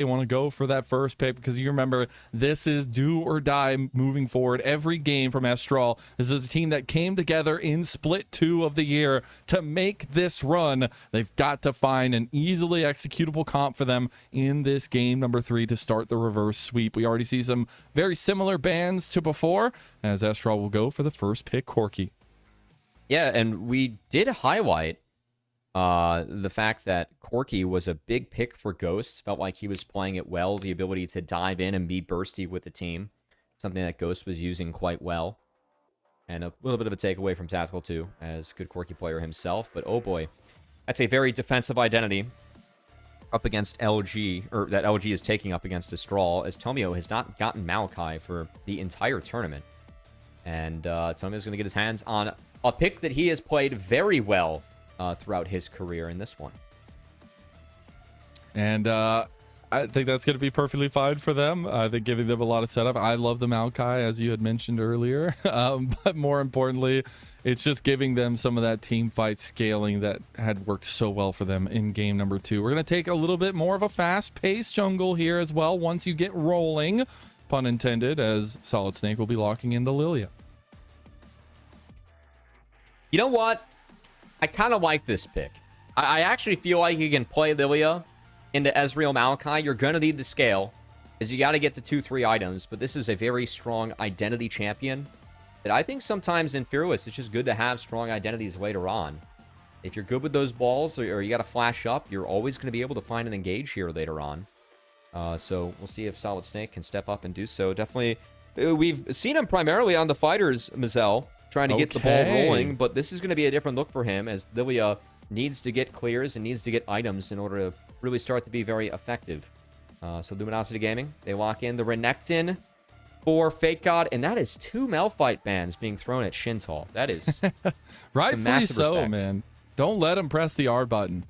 they want to go for that first pick, because you remember, this is do or die moving forward. Every game from Estral, this is a team that came together in split 2 of the year to make this run. They've got to find an easily executable comp for them in this game number 3 to start the reverse sweep. We already see some very similar bans to before, as Estral will go for the first pick, Corki. Yeah, and we did highlight the fact that Corki was a big pick for Ghost. Felt like he was playing it well, the ability to dive in and be bursty with the team. Something that Ghost was using quite well. And a little bit of a takeaway from Tactical too, as good Corki player himself. But oh boy, that's a very defensive identity up against LG, or that LG is taking up against Estral, as Tomio has not gotten Maokai for the entire tournament. And Tomio's going to get his hands on a pick that he has played very well throughout his career in this one. And I think that's going to be perfectly fine for them. I think giving them a lot of setup. I love the Maokai, as you had mentioned earlier. But more importantly, it's just giving them some of that team fight scaling that had worked so well for them in game number 2. We're going to take a little bit more of a fast-paced jungle here as well once you get rolling, pun intended, as SolidSnake will be locking in the Lillia. You know what? I kind of like this pick. I actually feel like you can play Lillia into Ezreal Maokai. You're going to need the scale, because you got to get to 2-3 items, but this is a very strong identity champion that I think sometimes in Fearless, it's just good to have strong identities later on. If you're good with those balls, or you got to flash up, you're always going to be able to find an engage here later on. So we'll see if SolidSnake can step up and do so. Definitely, we've seen him primarily on the fighters, Mazel, trying to get the ball rolling, but this is going to be a different look for him, as Lillia needs to get clears and needs to get items in order to really start to be very effective. So Luminosity Gaming, they lock in the Renekton for FakeGod, and that is 2 Malphite bans being thrown at Shintalx. That is rightfully so, respect. man. Don't let him press the R button,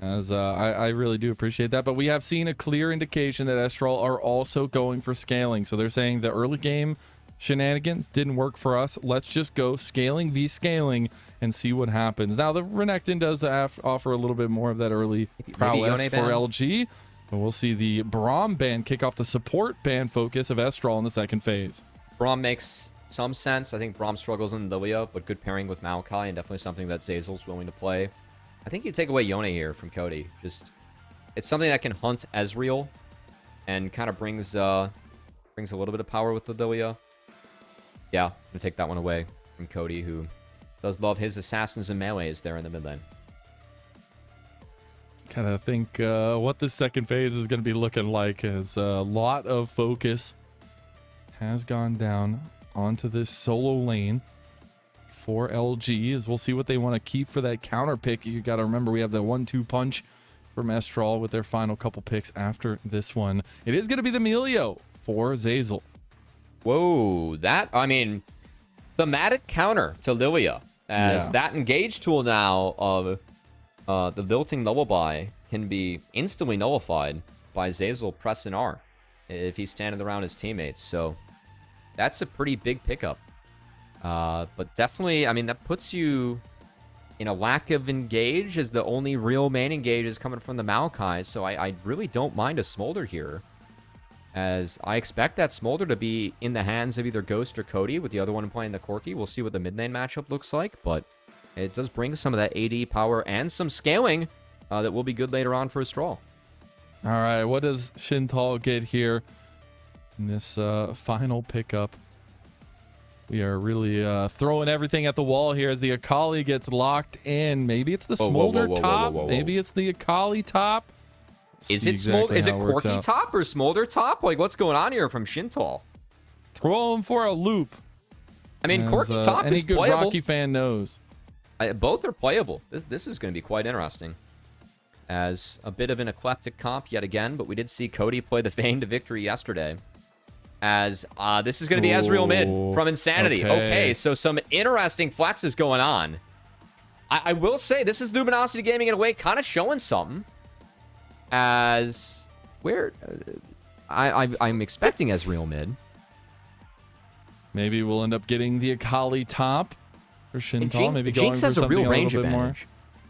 as I really do appreciate that. But we have seen a clear indication that Estral are also going for scaling. So they're saying the early game shenanigans didn't work for us. Let's just go scaling v scaling and see what happens. Now, the Renekton does offer a little bit more of that early prowess for LG, but we'll see the Braum ban kick off the support ban focus of Estral in the second phase. Braum makes some sense. I think Braum struggles in Lillia, but good pairing with Maokai, and definitely something that Zeyzal's willing to play. I think you take away Yone here from Cody. Just, it's something that can hunt Ezreal and kind of brings a little bit of power with the Lillia. Yeah, I'm going to take that one away from Cody, who does love his assassins and melees there in the mid lane. Kind of think what this second phase is going to be looking like, as a lot of focus has gone down onto this solo lane for LG, as we'll see what they want to keep for that counter pick. You got to remember, we have the 1-2 punch from Estral with their final couple picks after this one. It is going to be the Milio for Zeyzal. Whoa, that, I mean, thematic counter to Lillia, as that engage tool now of the Lilting Lullaby can be instantly nullified by Zeyzal pressing R if he's standing around his teammates. So that's a pretty big pickup. But definitely, I mean, that puts you in a lack of engage, as the only real main engage is coming from the Maokai. So I really don't mind a Smolder here, as I expect that Smolder to be in the hands of either Ghost or Cody, with the other one playing the Corki. We'll see what the mid lane matchup looks like, but it does bring some of that AD power and some scaling that will be good later on for Estral. All right, what does Shintalx get here in this final pickup? We are really throwing everything at the wall here as the Akali gets locked in. Maybe it's the Smolder top. Maybe it's the Akali top. Is it Corki top or Smolder top? Like, what's going on here from Shintalx? Throw him for a loop. I mean, Corki top any is good playable. Rocky fan knows. Both are playable. This is going to be quite interesting. As a bit of an eclectic comp yet again, but we did see Cody play the Vayne to victory yesterday. As this is going to be Ezreal mid from Insanity. Okay, so some interesting flexes going on. I will say, this is Luminosity Gaming in a way kind of showing something. As where I'm expecting Ezreal mid. Maybe we'll end up getting the Akali top for Shintalx. Maybe Jinx has a real range advantage.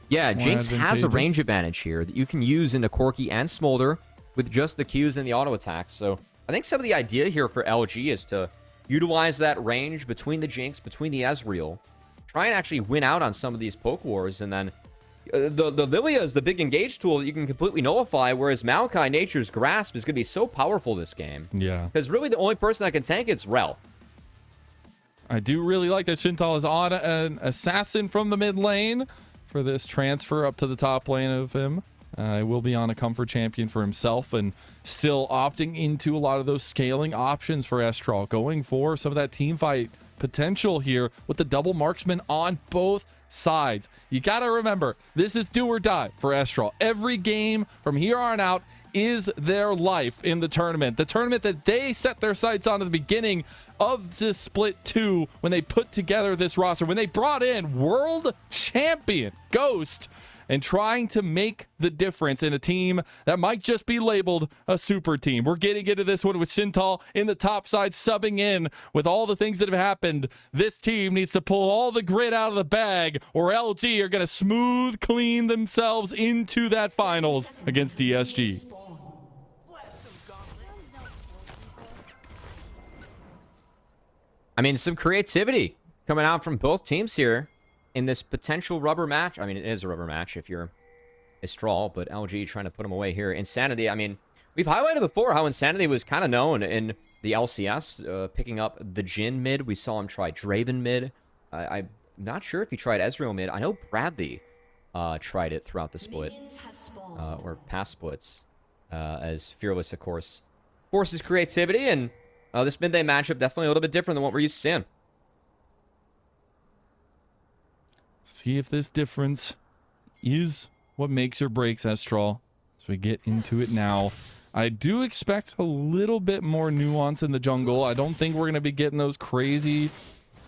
Yeah, more Jinx has a range advantage here that you can use into Corki and Smolder. with just the Qs and the auto attacks. So I think some of the idea here for LG is to utilize that range between the Jinx, between the Ezreal, try and actually win out on some of these poke wars, and then the Lillia is the big engage tool that you can completely nullify, whereas Maokai Nature's Grasp is going to be so powerful this game. Yeah. Because really the only person that can tank it's Rell. I do really like that Shintalx is on an assassin from the mid lane for this transfer up to the top lane of him. He will be on a comfort champion for himself and still opting into a lot of those scaling options for Estral, going for some of that team fight potential here with the double marksman on both sides. You got to remember, this is do or die for Estral. Every game from here on out is their life in the tournament. The tournament that they set their sights on at the beginning of this split 2 when they put together this roster, when they brought in world champion Ghost and trying to make the difference in a team that might just be labeled a super team. We're getting into this one with Shintalx in the top side, subbing in with all the things that have happened. This team needs to pull all the grit out of the bag, or LG are going to smooth clean themselves into that finals against DSG. I mean, some creativity coming out from both teams here in this potential rubber match. I mean, it is a rubber match if you're Estral, but LG trying to put him away here. Insanity, I mean, we've highlighted before how Insanity was kind of known in the LCS, picking up the Jhin mid. We saw him try Draven mid. I'm not sure if he tried Ezreal mid. I know Bradley tried it throughout the split, or past splits, as Fearless, of course, forces creativity, and this mid-day matchup definitely a little bit different than what we're used to seeing. See if this difference is what makes or breaks Estral as we get into it now. I do expect a little bit more nuance in the jungle. I don't think we're going to be getting those crazy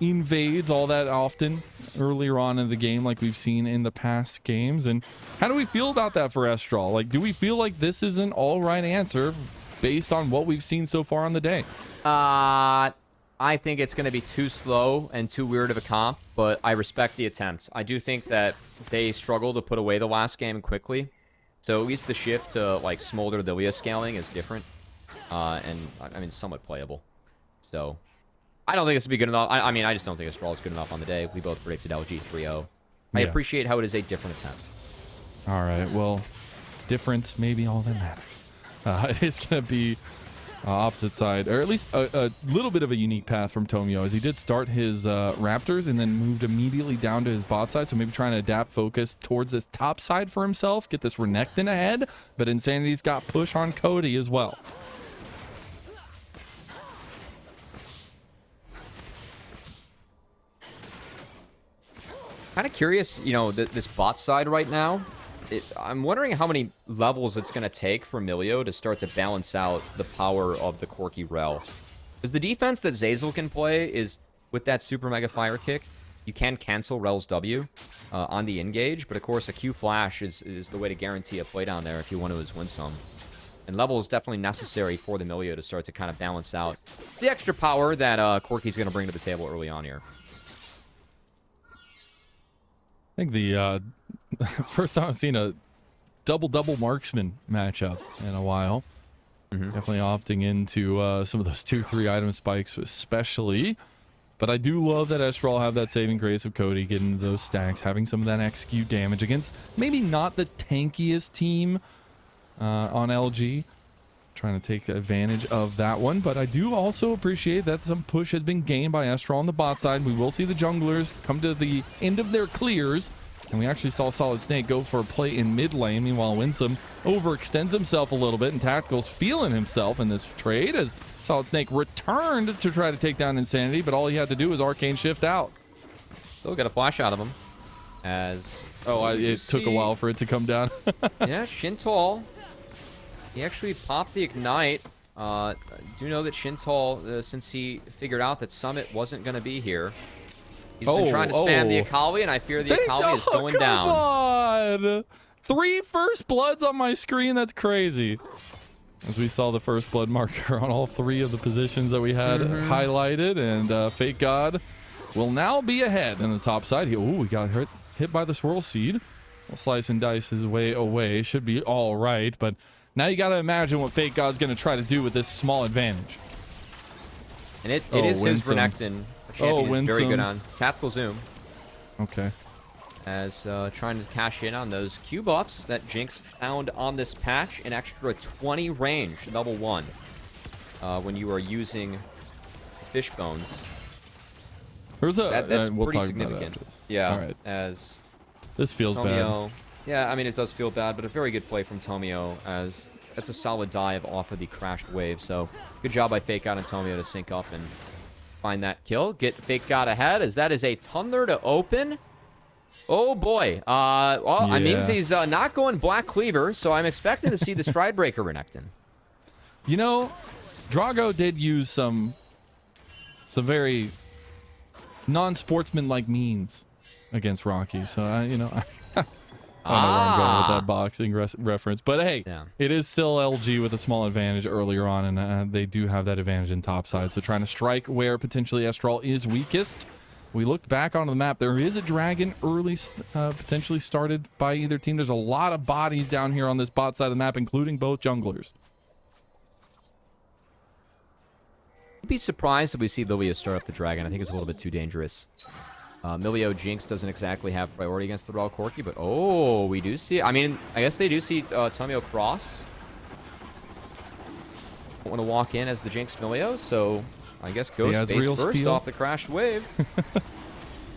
invades all that often earlier on in the game like we've seen in the past games. And how do we feel about that for Estral? Like, do we feel like this is an all right answer based on what we've seen so far on the day? I think it's going to be too slow and too weird of a comp, but I respect the attempt. I do think that they struggled to put away the last game quickly. So at least the shift to like Smolder Lillia scaling is different. And I mean, somewhat playable. So I don't think it's going to be good enough. I mean, I just don't think Estral is good enough on the day. We both predicted LG 3-0. I appreciate how it is a different attempt. All right, well, difference maybe all that matters. It's going to be opposite side, or at least a little bit of a unique path from Tomio, as he did start his Raptors and then moved immediately down to his bot side, so maybe trying to adapt focus towards this top side for himself, get this Renekton ahead, but Insanity's got push on Cody as well. Kind of curious, you know, this bot side right now. I'm wondering how many levels it's going to take for Milio to start to balance out the power of the Corki Rell. Because the defense that Zeyzal can play is with that super mega fire kick. You can cancel Rell's W on the engage, but of course a Q flash is the way to guarantee a play down there if you want to use Winsome. And level is definitely necessary for the Milio to start to kind of balance out the extra power that Corki's going to bring to the table early on here. I think the first time I've seen a double marksman matchup in a while. Definitely opting into some of those 2-3 item spikes especially. But I do love that Estral have that saving grace of Cody getting those stacks, having some of that execute damage against maybe not the tankiest team on LG. Trying to take advantage of that one, but I do also appreciate that some push has been gained by Estral on the bot side. We will see the junglers come to the end of their clears, and we actually saw SolidSnake go for a play in mid lane. Meanwhile, Winsome overextends himself a little bit, and Tactical's feeling himself in this trade as SolidSnake returned to try to take down Insanity, but all he had to do was arcane shift out. Still got a flash out of him. As it took a while for it to come down. Yeah, Shintalx. He actually popped the Ignite. I do know that Shintalx, since he figured out that Summit wasn't going to be here, he's been trying to spam the Akali, and I fear the Akali is going down. On. 3 first bloods on my screen. That's crazy. As we saw the first blood marker on all 3 of the positions that we had highlighted, and FakeGod will now be ahead in the top side. He got hit by the swirl seed. We'll slice and dice his way away. Should be all right, but Now you got to imagine what FakeGod's going to try to do with this small advantage. And it is his Renekton. A champion is very good Winsome. on tactical zoom. Okay. As trying to cash in on those Q buffs that Jinx found on this patch. An extra 20 range, level 1. When you are using fish bones. There's a, That's we'll pretty talk significant. about that. Yeah. All right. As This feels Tomio, bad. yeah, I mean, it does feel bad, but a very good play from Tomio, as that's a solid dive off of the crashed wave. So good job by FakeGod and Tomio to sync up and find that kill. Get FakeGod ahead, as that is a Thunder to open. Oh boy. Well, I mean, he's not going Black Cleaver, so I'm expecting to see the Stride Breaker Renekton. You know, Drago did use some very non-sportsman-like means against Rocky. So, you know, I don't know where I'm going with that boxing reference. But, hey, it is still LG with a small advantage earlier on, and they do have that advantage in top side. So trying to strike where potentially Estral is weakest. We looked back onto the map. There is a dragon early, potentially started by either team. There's a lot of bodies down here on this bot side of the map, including both junglers. I'd be surprised if we see Lillia start up the dragon. I think it's a little bit too dangerous. Milio Jinx doesn't exactly have priority against the Rell Corki, but oh, we do see. I mean, I guess they do see Tomio cross. Don't want to walk in as the Jinx Milio, so I guess Ghost base first steal off the crashed wave.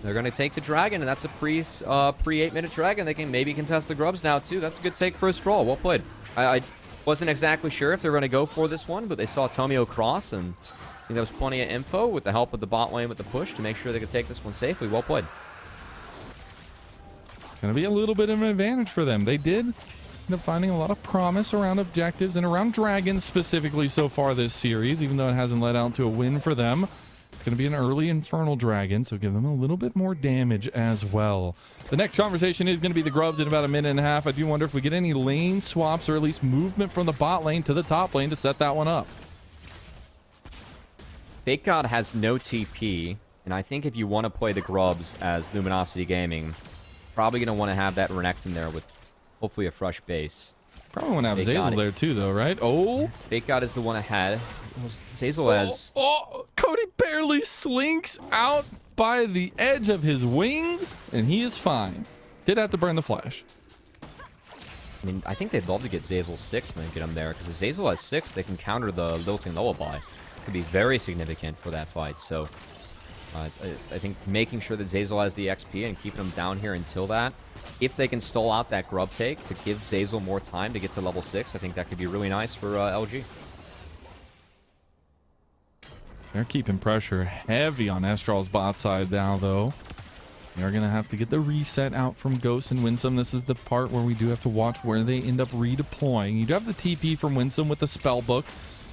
They're going to take the dragon, and that's a pre 8-minute dragon. They can maybe contest the grubs now too. That's a good take for a Estral. Well played. I wasn't exactly sure if they were going to go for this one, but they saw Tomio cross, and I think there was plenty of info with the help of the bot lane with the push to make sure they could take this one safely. Well played. It's going to be a little bit of an advantage for them. They did end up finding a lot of promise around objectives and around dragons specifically so far this series, even though it hasn't led out to a win for them. It's going to be an early Infernal Dragon, so give them a little bit more damage as well. The next conversation is going to be the grubs in about a minute and a half. I do wonder if we get any lane swaps or at least movement from the bot lane to the top lane to set that one up. FakeGod has no TP, and I think if you want to play the grubs as Luminosity Gaming, probably going to want to have that Renekton there with hopefully a fresh base. Probably want to have Zeyzal there too, though, right? Oh, FakeGod is the one ahead. Zeyzal has... Oh, Cody barely slinks out by the edge of his wings, and he is fine. Did have to burn the flash. I mean, I think they'd love to get Zeyzal 6 and then get him there, because if Zeyzal has 6, they can counter the Lilting Lullaby. Could be very significant for that fight, so... I think making sure that Zeyzal has the XP and keeping him down here until that, if they can stall out that grub take to give Zeyzal more time to get to level 6, I think that could be really nice for LG. They're keeping pressure heavy on Estral's bot side now, though. They're going to have to get the reset out from Ghost and Winsome. This is the part where we do have to watch where they end up redeploying. You do have the TP from Winsome with the spell book.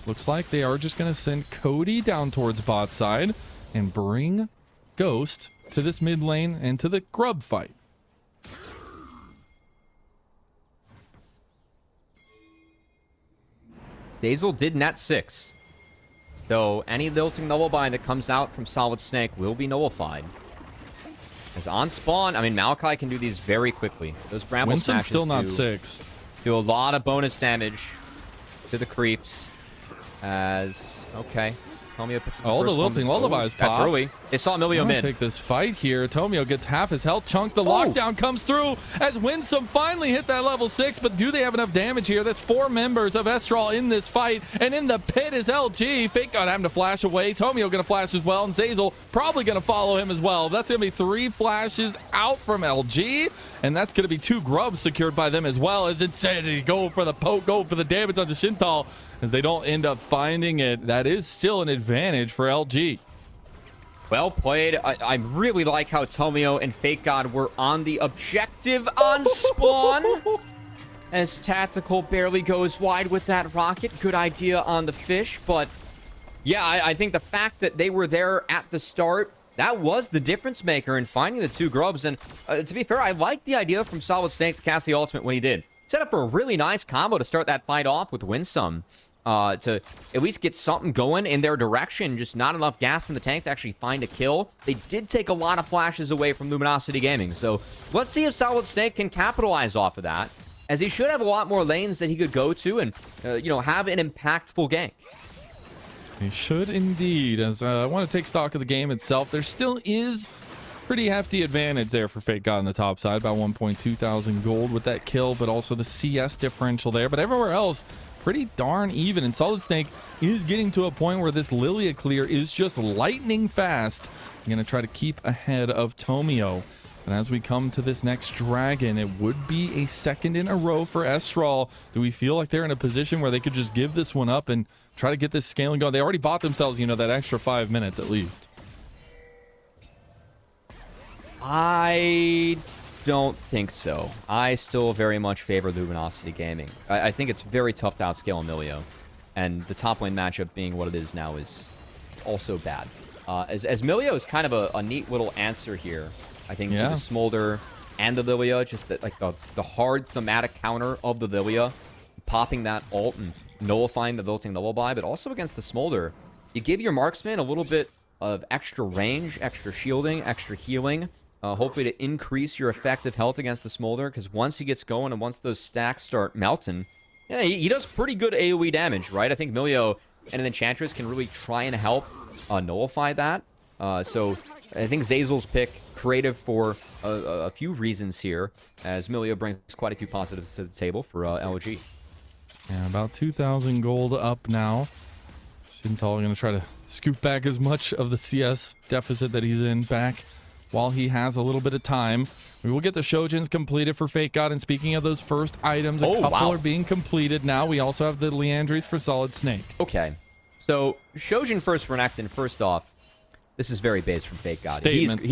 Looks like they are just going to send Cody down towards bot side and bring Ghost to this mid lane and to the grub fight. Zeyzal did net 6. So any Lilting Lullaby that comes out from SolidSnake will be nullified. As on spawn, I mean, Maokai can do these very quickly. Those Bramble Winsome's Smashes still not 6. Do a lot of bonus damage to the creeps. As, okay. Tomio picks up All the Lilting Lullabies popped. That's early. They saw Milio mid. Take this fight here. Tomio gets half his health chunk. The lockdown comes through as Winsome finally hit that level 6, but do they have enough damage here? That's 4 members of Estral in this fight, and in the pit is LG. FakeGod having to flash away. Tomio going to flash as well, and Zeyzal probably going to follow him as well. That's going to be 3 flashes out from LG, and that's going to be 2 grubs secured by them as well. As Insanity go for the poke, go for the damage on the Shintalx. As they don't end up finding it, that is still an advantage for LG. Well played. I really like how Tomio and FakeGod were on the objective on spawn. As Tactical barely goes wide with that rocket. Good idea on the fish, but yeah, I think the fact that they were there at the start, that was the difference maker in finding the 2 grubs. And to be fair, I liked the idea from SolidSnake to cast the ultimate when he did. Set up for a really nice combo to start that fight off with Winsome. To at least get something going in their direction. Just not enough gas in the tank to actually find a kill. They did take a lot of flashes away from Luminosity Gaming. So let's see if SolidSnake can capitalize off of that. as he should have a lot more lanes that he could go to and, you know, have an impactful gank. He should indeed. As I want to take stock of the game itself, there still is pretty hefty advantage there for FakeGod on the top side, about 1.2 thousand gold with that kill, but also the CS differential there. But everywhere else, pretty darn even. And SolidSnake is getting to a point where this Lillia clear is just lightning fast. I'm going to try to keep ahead of Tomio. And as we come to this next dragon, it would be a second in a row for Estral. Do we feel like they're in a position where they could just give this one up and try to get this scaling going? They already bought themselves, you know, that extra 5 minutes at least. I don't think so. I still very much favor Luminosity Gaming. I think it's very tough to outscale Milio. And the top lane matchup being what it is now is also bad. As Milio is kind of a neat little answer here, I think, to the Smolder and the Lillia, just like the hard thematic counter of the Lillia, popping that ult and nullifying the Lilting Lullaby, but also against the Smolder, you give your marksman a little bit of extra range, extra shielding, extra healing, hopefully to increase your effective health against the Smolder, because once he gets going and once those stacks start melting, yeah, he does pretty good AoE damage, right? I think Milio and an Enchantress can really try and help nullify that. So I think Zeyzal's pick, creative for a few reasons here, as Milio brings quite a few positives to the table for LG. Yeah, about 2,000 gold up now. Shintalx going to try to scoop back as much of the CS deficit that he's in back while he has a little bit of time. We will get the Shojins completed for FakeGod, and speaking of those first items, a couple are being completed now. We also have the Liandry's for SolidSnake. Okay, so Shojin first Renekton. First off, this is very base from FakeGod. Statement.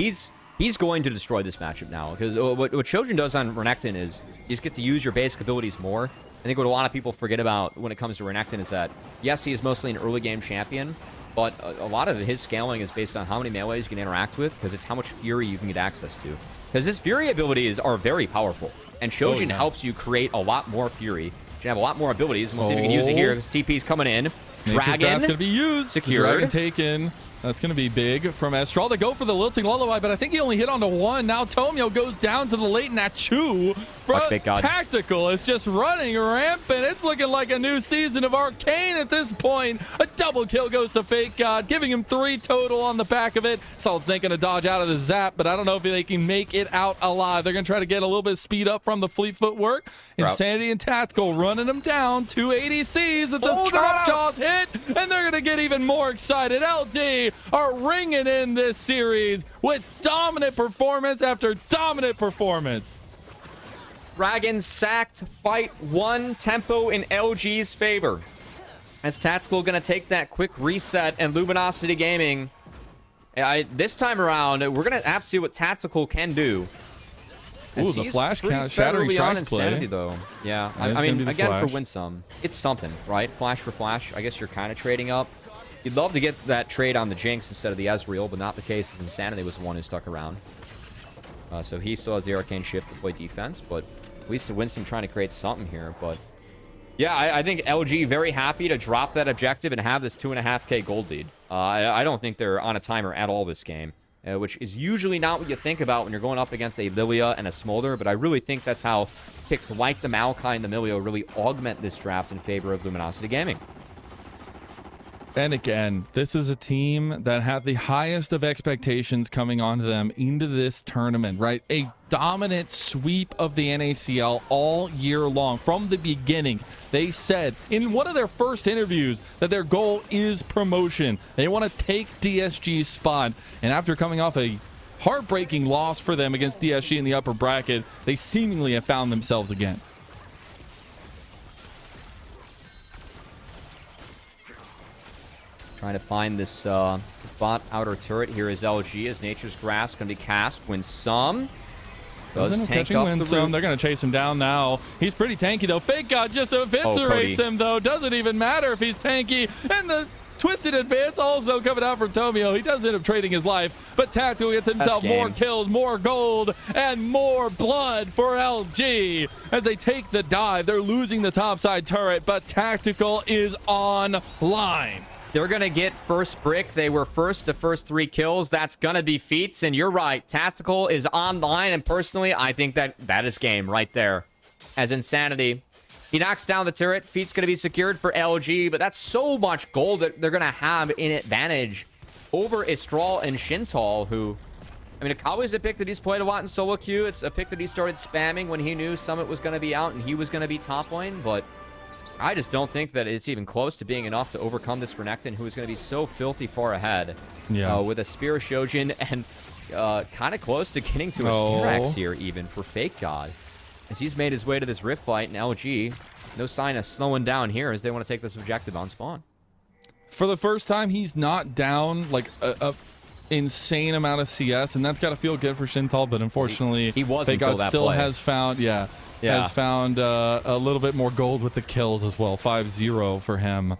He's going to destroy this matchup now, because what Shojin does on Renekton is you just get to use your basic abilities more. I think what a lot of people forget about when it comes to Renekton is that, yes, he is mostly an early game champion, but a lot of his scaling is based on how many melees you can interact with, because it's how much Fury you can get access to. Because his Fury abilities are very powerful, and Shojin helps you create a lot more Fury. You can have a lot more abilities, and we'll see if we can use it here, because TP's coming in. Dragon, that's going to be used. Secured. Dragon taken. That's going to be big from Estral. They go for the Lilting Lullaby, but I think he only hit onto one. Now Tomio goes down to the late Nachu. Tactical is just running rampant. It's looking like a new season of Arcane at this point. A double kill goes to FakeGod, giving him 3 total on the back of it. SolidSnake going to dodge out of the zap, but I don't know if they can make it out alive. They're going to try to get a little bit of speed up from the fleet footwork. Insanity and Tactical running them down. 2 ADCs that the Trap Jaws hit, and they're going to get even more excited. LG are ringing in this series with dominant performance after dominant performance. Dragon sacked, fight 1, tempo in LG's favor. As Tactical going to take that quick reset, and Luminosity Gaming, this time around, we're going to have to see what Tactical can do. Ooh, the flash shattering strikes play. Though. Yeah, I mean, again, for Winsome, it's something, right? Flash for flash, I guess you're kind of trading up. You'd love to get that trade on the Jinx instead of the Ezreal, but not the case, as Insanity was the one who stuck around. So he still has the Arcane Shift to play defense, but at least Winsome trying to create something here. But yeah, I think LG very happy to drop that objective and have this 2.5k gold lead. I don't think they're on a timer at all this game, which is usually not what you think about when you're going up against a Lillia and a Smolder, but I really think that's how picks like the Maokai and the Milio really augment this draft in favor of Luminosity Gaming. And again, this is a team that had the highest of expectations coming onto them into this tournament, right? A dominant sweep of the NACL all year long. From the beginning, they said in one of their first interviews that their goal is promotion. They want to take DSG's spot. And after coming off a heartbreaking loss for them against DSG in the upper bracket, they seemingly have found themselves again. Trying to find this bot outer turret. Here is LG as Nature's Grass going to be cast. Winsome does tank up Winsome. They're going to chase him down now. He's pretty tanky, though. FakeGod just eviscerates him, though. Doesn't even matter if he's tanky. And the twisted advance also coming out from Tomio. He does end up trading his life, but Tactical gets himself more kills, more gold, and more blood for LG. As they take the dive, they're losing the topside turret, but Tactical is online. They're going to get first brick. They were first the first 3 kills. That's going to be feats. And you're right. Tactical is online. And personally, I think that is game right there. as Insanity. He knocks down the turret. Feet's going to be secured for LG, but that's so much gold that they're going to have in advantage over Estral and Shintalx, who... I mean, Akali's a pick that he's played a lot in solo queue. It's a pick that he started spamming when he knew Summit was going to be out and he was going to be top lane, but I just don't think that it's even close to being enough to overcome this Renekton, who is going to be so filthy far ahead with a Spear of Shojin and kind of close to getting to a Styrax here even for FakeGod, as he's made his way to this Rift fight, and LG, no sign of slowing down here as they want to take this objective on spawn. For the first time, he's not down like a insane amount of CS, and that's got to feel good for Shintalx, but unfortunately he was until that still play. has found has found a little bit more gold with the kills as well. 5-0 for him,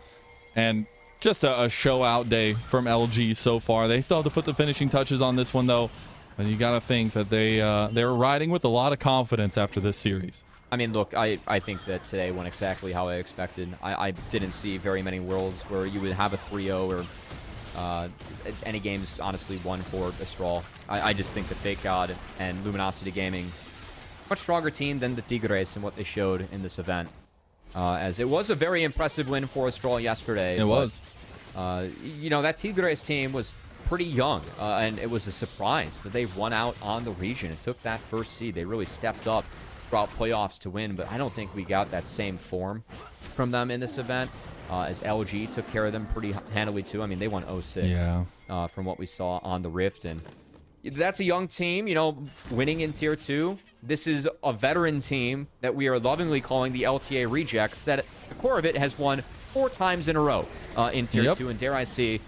and just a show out day from LG so far. They still have to put the finishing touches on this one though, and you got to think that they're riding with a lot of confidence after this series. I mean, look, I think that today went exactly how I expected. I didn't see very many worlds where you would have a 3-0 or any games, honestly, won for Estral. I just think that FakeGod and Luminosity Gaming, much stronger team than the Tigres and what they showed in this event. As it was a very impressive win for Estral yesterday. It was. You know, that Tigres team was pretty young, and it was a surprise that they won out on the region and took that first seed. They really stepped up throughout playoffs to win, but I don't think we got that same form from them in this event. As LG took care of them pretty handily too. I mean, they won 0-6 from what we saw on the Rift, and that's a young team, you know, winning in Tier 2. This is a veteran team that we are lovingly calling the LTA Rejects, that at the core of it has won 4 times in a row in Tier 2, and dare I say,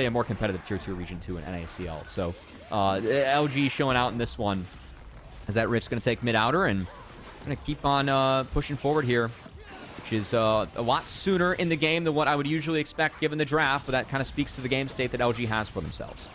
a more competitive Tier 2 Region 2 in NACL. So LG showing out in this one, as that Rift's going to take mid-outer, and going to keep on pushing forward here, which is a lot sooner in the game than what I would usually expect given the draft, but that kind of speaks to the game state that LG has for themselves.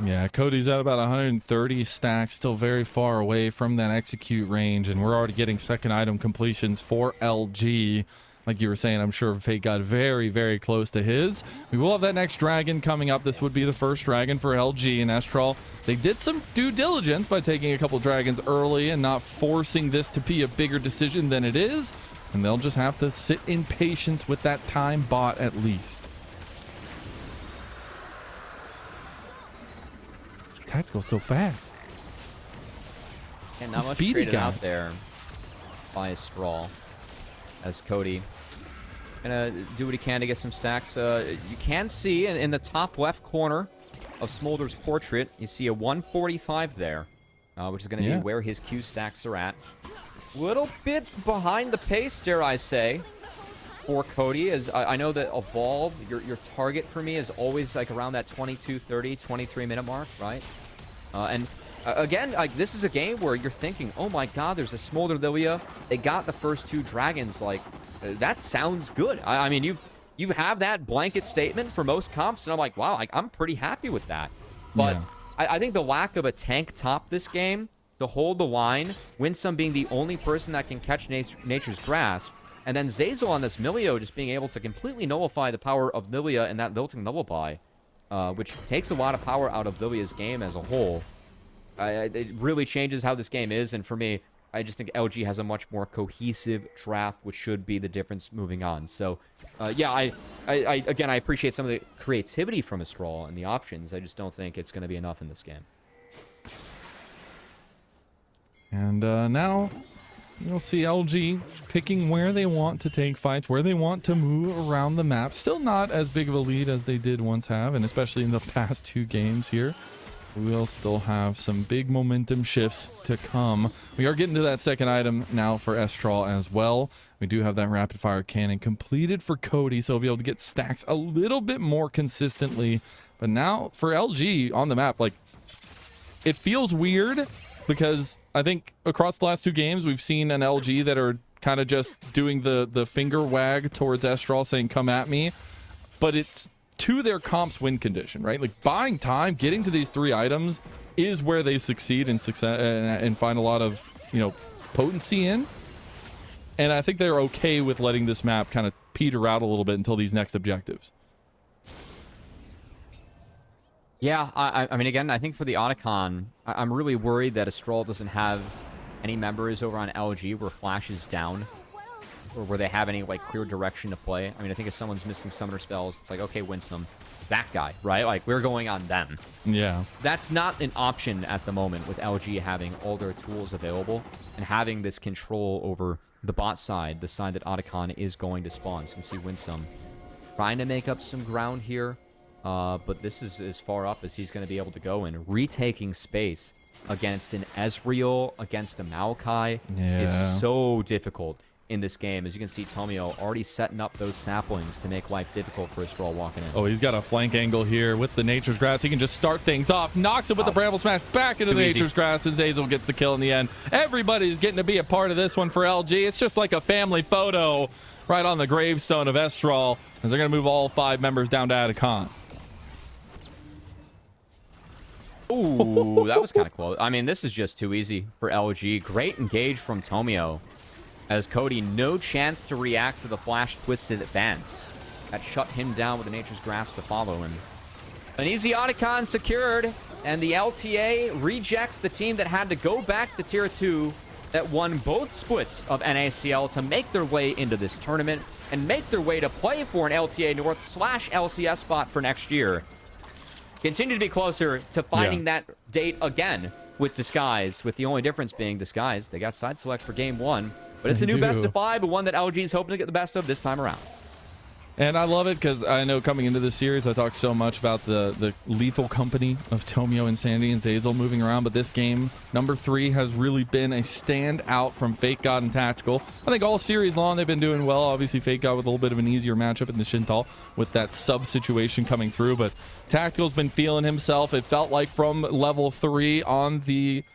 Yeah, Cody's at about 130 stacks, still very far away from that execute range, and we're already getting second item completions for LG. Like you were saying, I'm sure Fate got very, very close to his. We will have that next dragon coming up. This would be the first dragon for LG and Estral. They did some due diligence by taking a couple dragons early and not forcing this to be a bigger decision than it is. And they'll just have to sit in patience with that time bought at least. Tactical so fast. And not much traded out there by Estral, as Cody gonna do what he can to get some stacks. You can see in the top left corner of Smolder's portrait, you see a 145 there, which is going to be where his Q stacks are at. Little bit behind the pace, dare I say, for Cody, as I know that Evolve, your target for me is always like around that 22, 30, 23 minute mark, right? And again, like, this is a game where you're thinking, oh my god, there's a Smolder Lillia. They got the first 2 dragons. Like, that sounds good. I mean, you have that blanket statement for most comps, and I'm like, wow, I'm pretty happy with that. But I think the lack of a tank top this game to hold the line, Winsome being the only person that can catch Nature's Grasp, and then Zeyzal on this Milio just being able to completely nullify the power of Lillia and that Lilting Lullaby, which takes a lot of power out of Lillia's game as a whole. It really changes how this game is, and for me, I just think LG has a much more cohesive draft, which should be the difference moving on. So, yeah, again, I appreciate some of the creativity from Estral and the options. I just don't think it's going to be enough in this game. And now you'll see LG picking where they want to take fights, where they want to move around the map. Still not as big of a lead as they did once have, and especially in the past 2 games here. We'll still have some big momentum shifts to come. We are getting to that second item now for Estral as well. We do have that rapid fire cannon completed for Cody, so we'll be able to get stacks a little bit more consistently. But now for LG on the map, like, it feels weird because I think across the last 2 games, we've seen an LG that are kind of just doing the finger wag towards Estral, saying, come at me. But it's to their comp's win condition, right? Like, buying time, getting to these 3 items is where they succeed and find a lot of, you know, potency in. And I think they're okay with letting this map kind of peter out a little bit until these next objectives. Yeah, I mean, again, I think for the Otacon, I'm really worried that Estral doesn't have any members over on LG where Flash is down, or where they have any like clear direction to play. I mean, I think if someone's missing summoner spells, it's like, okay, Winsome, that guy, right? Like, we're going on them. Yeah. That's not an option at the moment with LG having all their tools available and having this control over the bot side, the side that Otacon is going to spawn. So you can see Winsome trying to make up some ground here, but this is as far up as he's going to be able to go, and retaking space against an Ezreal, against a Maokai is so difficult in this game. As you can see, Tomio already setting up those saplings to make life difficult for Estral walking in. Oh, he's got a flank angle here with the Nature's Grass. He can just start things off. Knocks it with the Bramble Smash back into the Nature's Grass, and Zeyzal gets the kill in the end. Everybody's getting to be a part of this one for LG. It's just like a family photo right on the gravestone of Estral, as they're going to move all 5 members down to Otacon. Ooh, that was kind of close. I mean, this is just too easy for LG. Great engage from Tomio, as Cody, no chance to react to the flash twisted advance. That shut him down with the Nature's Grass to follow him. An easy Otacon secured, and the LTA rejects the team that had to go back to Tier 2 that won both splits of NACL to make their way into this tournament and make their way to play for an LTA North / LCS spot for next year. Continue to be closer to finding that date again with Disguise, with the only difference being Disguise, they got side select for game 1. But it's a new best of 5, but one that LG is hoping to get the best of this time around. And I love it because I know coming into this series, I talked so much about the lethal company of Tomio, Insanity, and Zeyzal moving around. But this game, number 3, has really been a standout from FakeGod and Tactical. I think all series long, they've been doing well. Obviously, FakeGod with a little bit of an easier matchup in the Shintalx with that sub situation coming through. But Tactical's been feeling himself. It felt like from level 3 on the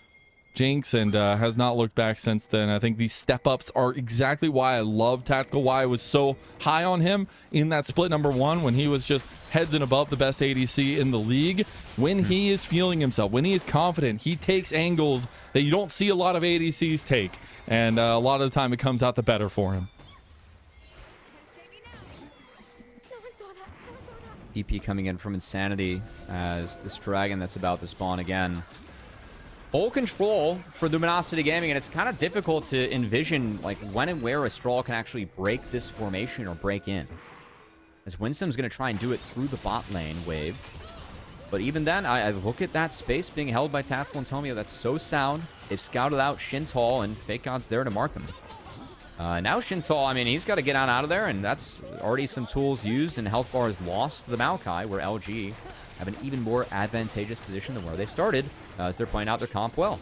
Jinx, and has not looked back since then. I think these step-ups are exactly why I love Tactical, why I was so high on him in that split number 1 when he was just heads and above the best ADC in the league. When he is feeling himself, when he is confident, he takes angles that you don't see a lot of ADCs take, and a lot of the time it comes out the better for him. DP coming in from Insanity as this dragon that's about to spawn again. Full control for Luminosity Gaming, and it's kind of difficult to envision like when and where Estral can actually break this formation or break in. As Winsome's going to try and do it through the bot lane wave. But even then, I look at that space being held by Tactical and Tomio. That's so sound. They've scouted out Shintalx, and FakeGod's there to mark him. Now Shintalx, I mean, he's got to get on out of there, and that's already some tools used, and health bar is lost to the Maokai, where LG have an even more advantageous position than where they started, as they're playing out their comp well.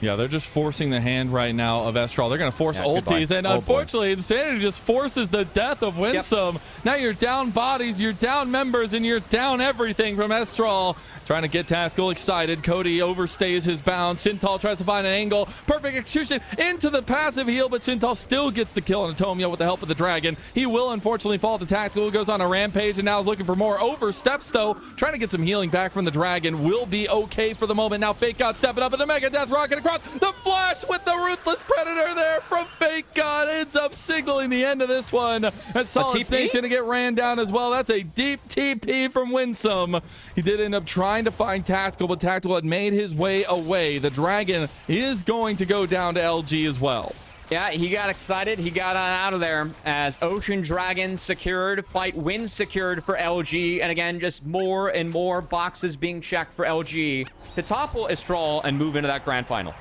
Yeah, they're just forcing the hand right now of Estral. They're going to force ultis, and unfortunately, Insanity just forces the death of Winsome. Now you're down bodies, you're down members, and you're down everything from Estral. Trying to get Tactical excited. Cody overstays his bounds. Shintalx tries to find an angle. Perfect execution into the passive heal, but Shintalx still gets the kill on Tomio with the help of the dragon. He will unfortunately fall to Tactical, who goes on a rampage and now is looking for more. Oversteps though, trying to get some healing back from the dragon. Will be okay for the moment. Now FakeGod stepping up in the Mega Death Rocket across the flash with the Ruthless Predator there from FakeGod. Ends up signaling the end of this one. As SolidSnake's going to get ran down as well. That's a deep TP from Winsome. He did end up trying to find Tactical, but Tactical had made his way away. The dragon is going to go down to LG as well. Yeah, he got excited. He got on out of there as Ocean Dragon secured, Fight Wind secured for LG, and again, just more and more boxes being checked for LG to topple Estral and move into that grand final.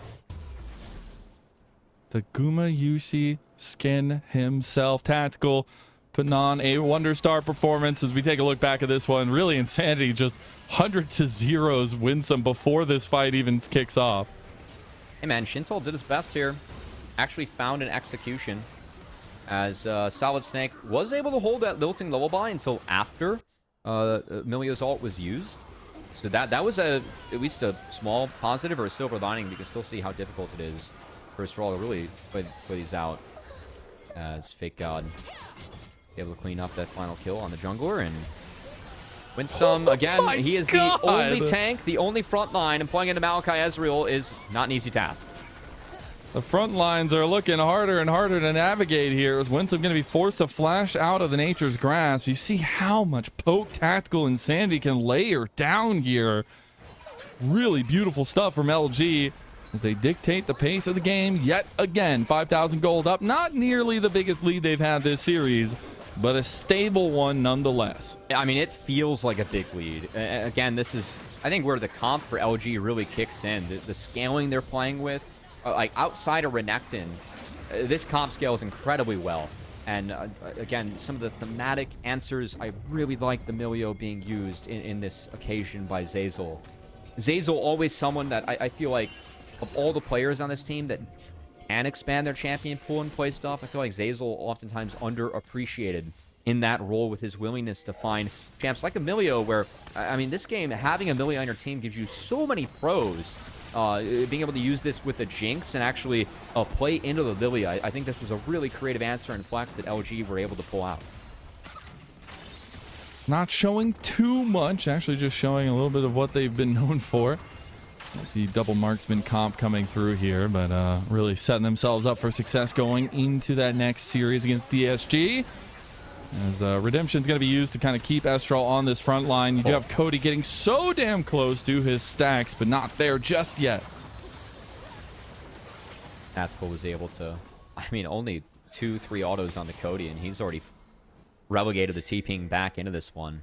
The Guma Yushi skin himself, Tactical, putting on a Wonder Star performance as we take a look back at this one. Really Insanity just 100 to 0s Winsome before this fight even kicks off. Hey man, Shintalx did his best here. Actually found an execution as SolidSnake was able to hold that Lilting Lullaby until after Milio's ult was used. So that was at least a small positive or a silver lining. You can still see how difficult it is for Estral to really play these out, as FakeGod able to clean up that final kill on the jungler. And Winsome, again, he is the only tank, the only front line, and playing into Maokai Ezreal is not an easy task. The front lines are looking harder and harder to navigate here, as Winsome going to be forced to flash out of the Nature's Grasp. You see how much poke Tactical Insanity can layer down here. It's really beautiful stuff from LG. as they dictate the pace of the game yet again. 5,000 gold up. Not nearly the biggest lead they've had this series, but a stable one nonetheless. I mean, it feels like a big lead. Again, this is, I think, where the comp for LG really kicks in. The scaling they're playing with, like outside of Renekton, this comp scales incredibly well. And again, some of the thematic answers, I really like the Milio being used in this occasion by Zeyzal. Zeyzal always someone that I feel like, of all the players on this team that can expand their champion pool and play stuff, I feel like Zeyzal oftentimes underappreciated in that role with his willingness to find champs like a Milio, where, I mean, this game, having a Milio on your team gives you so many pros. Being able to use this with the Jinx and actually play into the Lillia, I think this was a really creative answer and flex that LG were able to pull out. Not showing too much, actually just showing a little bit of what they've been known for. The double marksman comp coming through here, but really setting themselves up for success going into that next series against DSG. As Redemption's going to be used to kind of keep Estral on this front line. You do have Cody getting so damn close to his stacks, but not there just yet. Tactical was able to, I mean, only 2-3 autos on the Cody, and he's already relegated the TPing back into this one.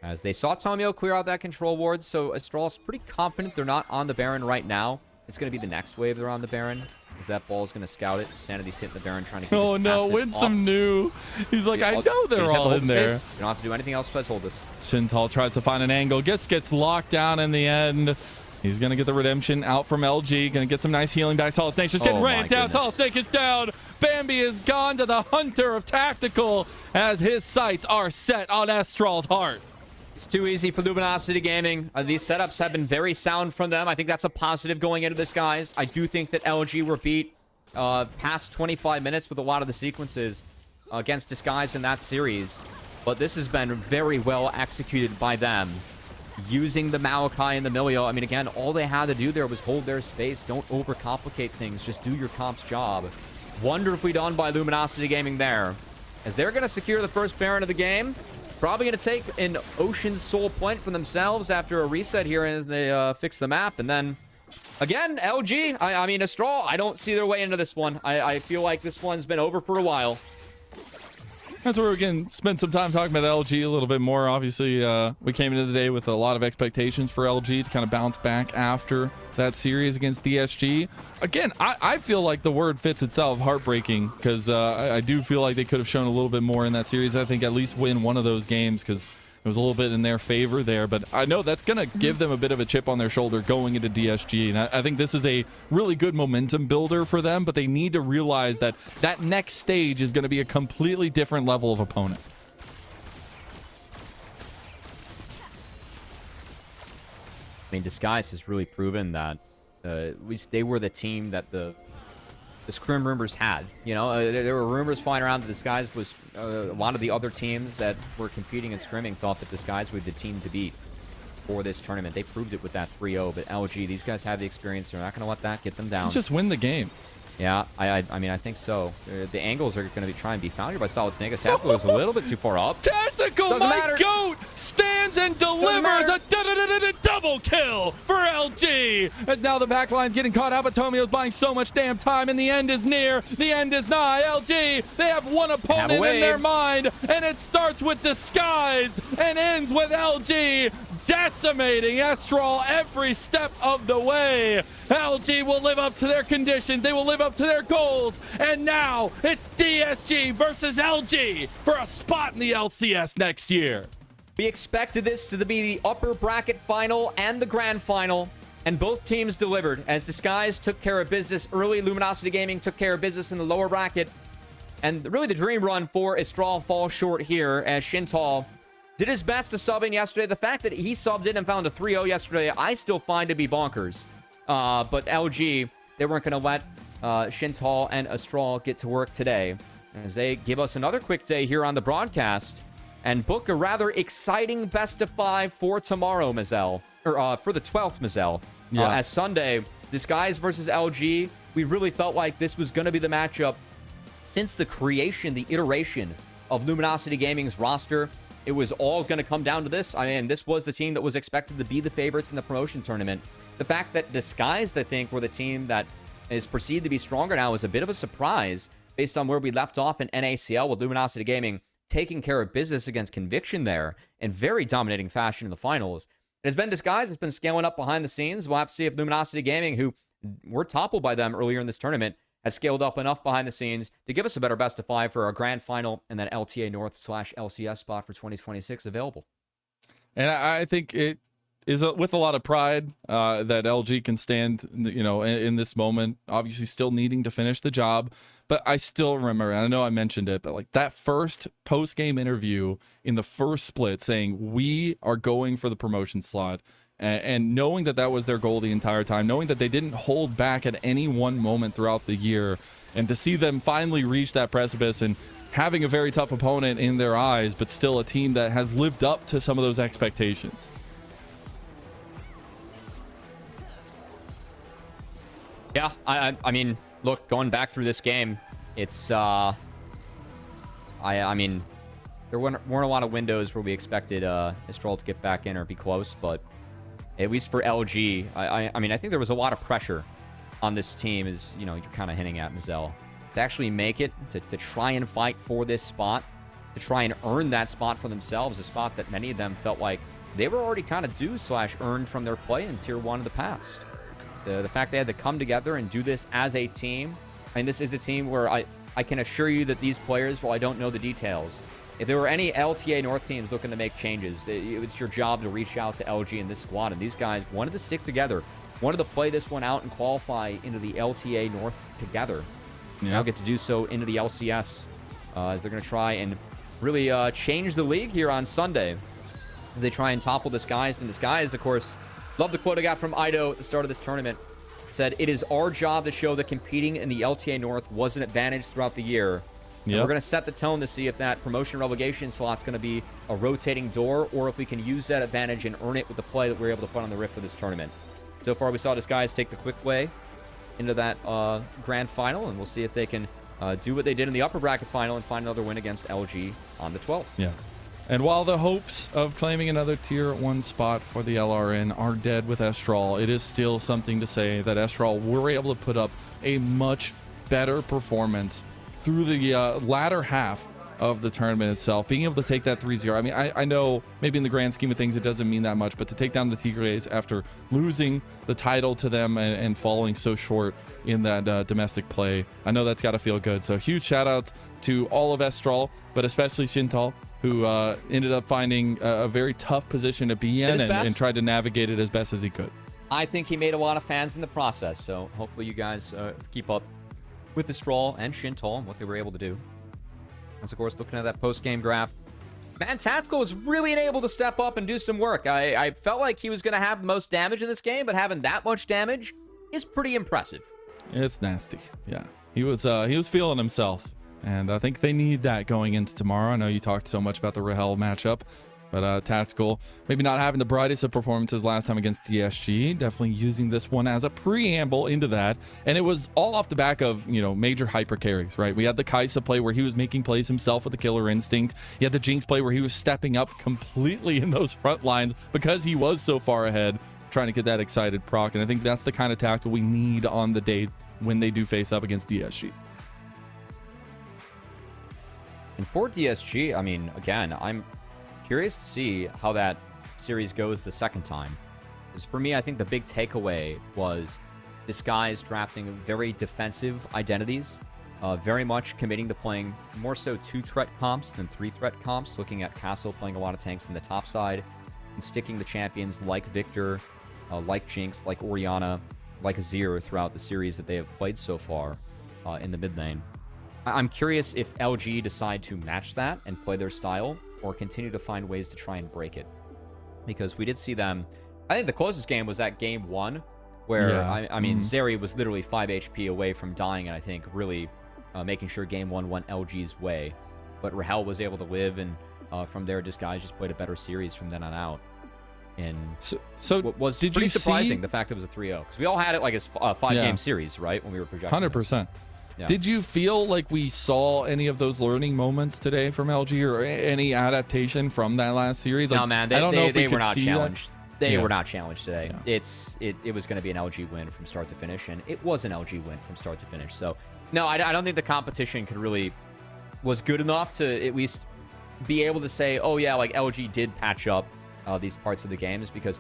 As they saw Tomio clear out that control ward, so Estral's pretty confident they're not on the Baron right now. It's going to be the next wave they're on the Baron, as that ball is going to scout it. Sanity's hitting the Baron, trying to get Oh no, Winsome knew. He's like, I know they're all in there. You don't have to do anything else besides hold this. Shintalx tries to find an angle, gets locked down in the end. He's going to get the Redemption out from LG. Going to get some nice healing back. SolidSnake just getting ran down. SolidSnake is down. Bambi is gone to the Hunter of Tactical as his sights are set on Estral's heart. It's too easy for Luminosity Gaming. These setups have been very sound from them. I think that's a positive going into this, guys. I do think that LG were beat past 25 minutes with a lot of the sequences against Disguise in that series. But this has been very well executed by them. Using the Maokai and the Milio. I mean, again, all they had to do there was hold their space. Don't overcomplicate things. Just do your comp's job. Wonderfully done by Luminosity Gaming there. As they're going to secure the first Baron of the game. Probably going to take an Ocean Soul point for themselves after a reset here and they fix the map. And then, again, LG, I mean, Estral, I don't see their way into this one. I feel like this one's been over for a while. That's where we can spend some time talking about LG a little bit more. Obviously, we came into the day with a lot of expectations for LG to kind of bounce back after that series against DSG. Again, I feel like the word fits itself, heartbreaking, because I do feel like they could have shown a little bit more in that series. I think at least win one of those games, because it was a little bit in their favor there. But I know that's going to give them a bit of a chip on their shoulder going into DSG. And I think this is a really good momentum builder for them, but they need to realize that that next stage is going to be a completely different level of opponent. I mean, Disguise has really proven that at least they were the team that the scrim rumors had. You know, there were rumors flying around that Disguise was a lot of the other teams that were competing in scrimming thought that Disguise would be the team to beat for this tournament. They proved it with that 3-0, but LG, these guys have the experience. They're not going to let that get them down. Let's just win the game. Yeah, I mean, I think so. The angles are going to be trying to be found here by SolidSnake. Tactical is a little bit too far up. Tactical, my goat, stands and delivers a double kill for LG. As now the back line's getting caught out, but Tomio's buying so much damn time, and the end is near. The end is nigh. LG, they have one opponent in their mind, and it starts with Disguised and ends with LG decimating Estral every step of the way. LG will live up to their conditions. They will live up to their goals. And now it's DSG versus LG for a spot in the LCS next year. We expected this to be the upper bracket final and the grand final. And both teams delivered as Disguise took care of business early. Luminosity Gaming took care of business in the lower bracket. And really the dream run for Estral falls short here as Shintalx did his best to sub in yesterday. The fact that he subbed in and found a 3-0 yesterday, I still find to be bonkers. But LG, they weren't going to let Shintalx and Estral get to work today, as they give us another quick day here on the broadcast and book a rather exciting best of 5 for tomorrow, Mazel, or for the 12th, Mazel. As Sunday, Disguise versus LG, we really felt like this was going to be the matchup since the creation, the iteration of Luminosity Gaming's roster. It was all going to come down to this. I mean, this was the team that was expected to be the favorites in the promotion tournament. the fact that Disguised, I think, were the team that is perceived to be stronger now is a bit of a surprise based on where we left off in NACL with Luminosity Gaming taking care of business against Conviction there in very dominating fashion in the finals. It has been Disguised. It's been scaling up behind the scenes. We'll have to see if Luminosity Gaming, who were toppled by them earlier in this tournament, have scaled up enough behind the scenes to give us a better best of 5 for our grand final and that LTA North / LCS spot for 2026 available. And I think it is with a lot of pride that LG can stand, you know, in this moment, obviously still needing to finish the job. But I still remember, and I know I mentioned it, but like that first post-game interview in the first split saying we are going for the promotion slot, and knowing that that was their goal the entire time, knowing that they didn't hold back at any one moment throughout the year, and to see them finally reach that precipice and having a very tough opponent in their eyes, but still a team that has lived up to some of those expectations. Yeah, I mean, look, going back through this game, it's I mean, there weren't a lot of windows where we expected Estral to get back in or be close, but at least for LG, I mean, I think there was a lot of pressure on this team, as you know, you're kind of hinting at, Mazel, to actually make it, to try and fight for this spot, to try and earn that spot for themselves, a spot that many of them felt like they were already kind of due / earned from their play in Tier 1 of the past. The fact they had to come together and do this as a team, I mean, this is a team where I can assure you that these players, while I don't know the details, if there were any LTA North teams looking to make changes, it's your job to reach out to LG and this squad. And these guys wanted to stick together, wanted to play this one out and qualify into the LTA North together. Yeah. Now get to do so into the LCS as they're going to try and really change the league here on Sunday. As they try and topple Disguised. And Disguised, of course, love the quote I got from Ido at the start of this tournament. Said, "It is our job to show that competing in the LTA North was an advantage throughout the year. Yep. We're going to set the tone to see if that promotion relegation slot's going to be a rotating door or if we can use that advantage and earn it with the play that we're able to put on the Rift for this tournament." So far, we saw Disguise take the quick way into that grand final, and we'll see if they can do what they did in the upper bracket final and find another win against LG on the 12th. Yeah. And while the hopes of claiming another Tier 1 spot for the LRN are dead with Estral, it is still something to say that Estral were able to put up a much better performance through the latter half of the tournament itself, being able to take that 3-0. I mean, I know maybe in the grand scheme of things it doesn't mean that much, but to take down the Tigres after losing the title to them and falling so short in that domestic play, I know that's got to feel good. So huge shout out to all of Estral, but especially Shintalx, who ended up finding a very tough position to be in and tried to navigate it as best as he could. I think he made a lot of fans in the process, so hopefully you guys keep up with Estral and Shintalx and what they were able to do. And of course, looking at that post-game graph, man, Tactical was really able to step up and do some work. I felt like he was going to have the most damage in this game, but having that much damage is pretty impressive. It's nasty. Yeah, he was feeling himself. And I think they need that going into tomorrow. I know you talked so much about the Rell matchup, but Tactical maybe not having the brightest of performances last time against DSG, definitely using this one as a preamble into that. And it was all off the back of, you know, major hyper carries, right? We had the Kai'Sa play where he was making plays himself with the killer instinct. You had the Jinx play where he was stepping up completely in those front lines because he was so far ahead, trying to get that excited proc. And I think that's the kind of Tactical we need on the day when they do face up against DSG. And for DSG, I mean, again, I'm curious to see how that series goes the second time. Because for me, I think the big takeaway was Disguise drafting very defensive identities, very much committing to playing more so 2-threat comps than 3-threat comps, looking at Castle playing a lot of tanks in the top side, and sticking to champions like Victor, like Jinx, like Orianna, like Azir throughout the series that they have played so far in the mid lane. I'm curious if LG decide to match that and play their style or continue to find ways to try and break it. Because we did see them, I think the closest game was at game 1, where, yeah. I mean, Zeri was literally 5 HP away from dying, and I think really making sure game 1 went LG's way. But Rell was able to live, and from there, Disguise just played a better series from then on out. And so what was pretty surprising, the fact it was a 3-0. Because we all had it like as a 5-game series, right, when we were projecting 100%. Yeah. Did you feel like we saw any of those learning moments today from LG or any adaptation from that last series? Like, No, man, I don't know if they we were could not see challenged. They were not challenged today. Yeah. It was going to be an LG win from start to finish, and it was an LG win from start to finish. So, no, I don't think the competition was good enough to at least be able to say, oh, yeah, like LG did patch up these parts of the games, because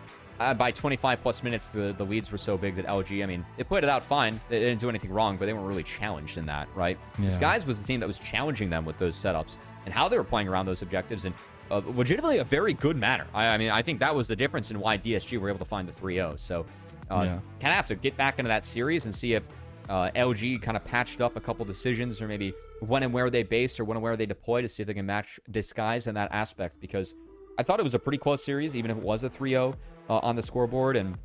by 25 plus minutes, the leads were so big that LG, I mean, they played it out fine. They didn't do anything wrong, but they weren't really challenged in that, right? Yeah. Skies was the team that was challenging them with those setups and how they were playing around those objectives, and legitimately a very good manner. I mean, I think that was the difference in why DSG were able to find the 3-0. So kind of have to get back into that series and see if LG kind of patched up a couple decisions, or maybe when and where they based or when and where they deploy, to see if they can match Disguise in that aspect, because I thought it was a pretty close series, even if it was a 3-0 on the scoreboard. And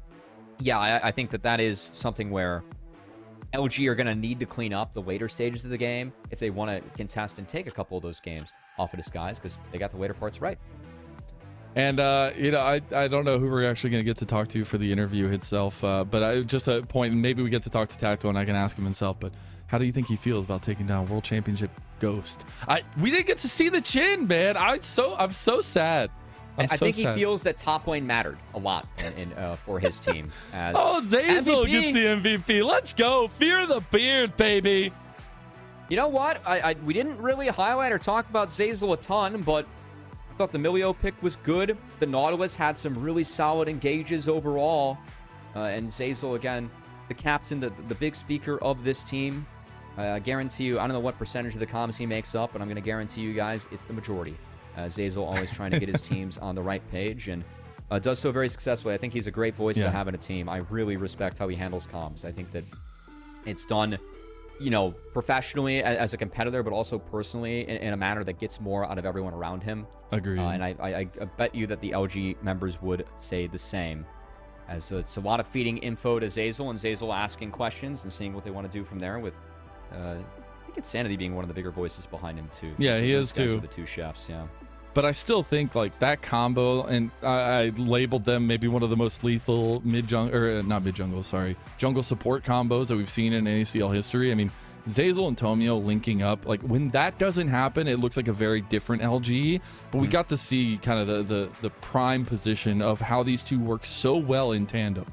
yeah, I think that is something where LG are going to need to clean up the later stages of the game if they want to contest and take a couple of those games off of Disguise, because they got the later parts right. And, I don't know who we're actually going to get to talk to for the interview itself, but just a point, and maybe we get to talk to Tacto and I can ask him himself, but how do you think he feels about taking down World Championship Ghost? We didn't get to see the chin, man. I'm so sad. I think he feels that top lane mattered a lot for his team. As Zeyzal gets the MVP. Let's go. Fear the beard, baby. You know what? We didn't really highlight or talk about Zeyzal a ton, but I thought the Milio pick was good. The Nautilus had some really solid engages overall. And Zeyzal, again, the captain, the big speaker of this team. I guarantee you, I don't know what percentage of the comms he makes up, but I'm going to guarantee you guys it's the majority. Zeyzal always trying to get his teams on the right page, and does so very successfully. I think he's a great voice to have in a team. I really respect how he handles comms. I think that it's done, professionally as a competitor, but also personally in a manner that gets more out of everyone around him. Agreed. And I bet you that the LG members would say the same. As it's a lot of feeding info to Zeyzal, and Zeyzal asking questions and seeing what they want to do from there, with I think it's Sanity being one of the bigger voices behind him too. Yeah, he is too. The two chefs, yeah. But I still think like that combo, and I labeled them maybe one of the most lethal jungle support combos that we've seen in ACL history. I mean, Zeyzal and Tomio linking up, like when that doesn't happen, it looks like a very different LG. But we got to see kind of the prime position of how these two work so well in tandem.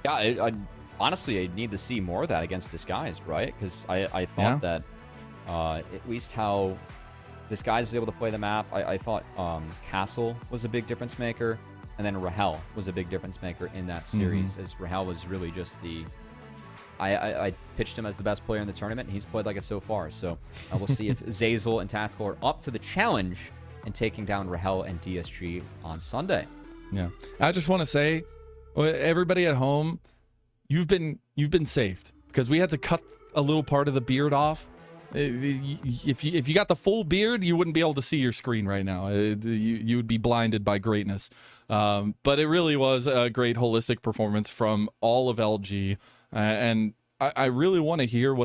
Yeah, honestly, I need to see more of that against Disguised, right? Because I thought that at least how Disguised is able to play the map, I thought Castle was a big difference maker, and then Rell was a big difference maker in that series, as Rell was really just the... I pitched him as the best player in the tournament, and he's played like it so far. So we'll see if Zeyzal and Tactical are up to the challenge in taking down Rell and DSG on Sunday. Yeah, I just want to say, everybody at home, you've been saved, because we had to cut a little part of the beard off. If you got the full beard, you wouldn't be able to see your screen right now. You would be blinded by greatness. But it really was a great holistic performance from all of LG. And I really want to hear what